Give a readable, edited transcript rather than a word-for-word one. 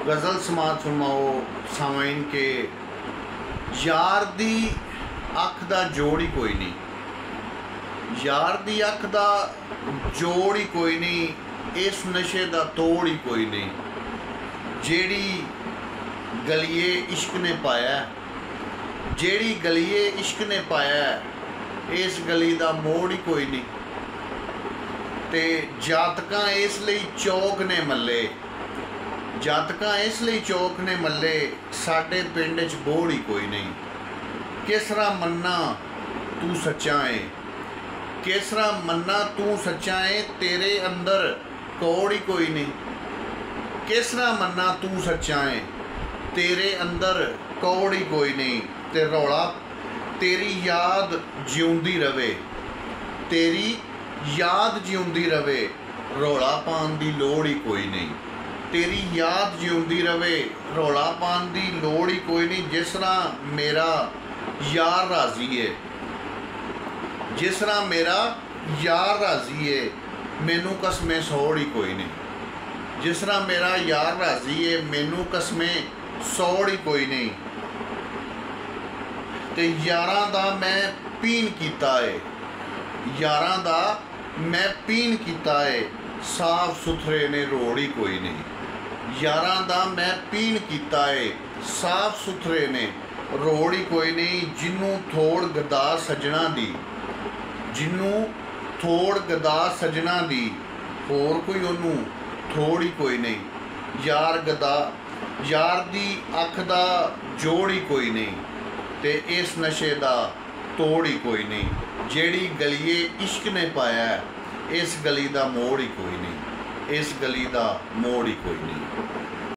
गज़ल समात फरमाओ सामाइन के यार दी अख दा जोड़ ही कोई नहीं, यार दी अख दा जोड़ ही कोई नहीं, इस नशे दा तोड़ ही कोई नहीं। जेड़ी गलिए इश्क ने पाया, जेड़ी गलिए इश्क ने पाया, इस गली दा मोड़ ही कोई नहीं। ते जातकां इसलिए चौक ने मल्ले, जातकां इसलिए चौक ने मल्ले, साडे पिंड च बोड़ ही कोई नहीं। किसरा मन्ना तू सच्चा है, किसरा मन्ना तू सच्चा है, तेरे अंदर कौड़ ही कोई नहीं। किसरा मन्ना तू सच्चा है, तेरे अंदर कौड़ ही कोई नहीं। ते रौला तेरी याद जिउंदी रवे, तेरी याद जिउंदी रवे, रौला पान दी लोड़ ही कोई नहीं। तेरी याद जिउंदी रवे, रौला पान दी लोड़ ही कोई नहीं। जिस तरह मेरा यार राजी है, जिस तरह मेरा यार राजी है, मैनू कसमें सौड़ ही कोई नहीं। जिस तरह मेरा यार राजी है, मैनू कसमें सौड़ ही कोई नहीं। ते यारां दा मैं पीन कीता है, यारां दा मैं पीन कीता है, साफ सुथरे ने रोड़ ही कोई नहीं। यारां दा मैं पीन कीता है, साफ सुथरे ने रोड़ ही कोई नहीं। जिन्नू थोड़ गदा सजना दी, जिन्नू थोड़ गदा सजना दी, होर कोई ओनू थोड़ ही कोई नहीं। यार गदा यार दी अख दा जोड़ ही कोई नहीं, ते इस नशे दा तोड़ ही कोई नहीं। जेड़ी गलिए इश्क ने पाया, इस गली दा मोड़ ही कोई नहीं, इस गली दा मोड़ ही कोई नहीं।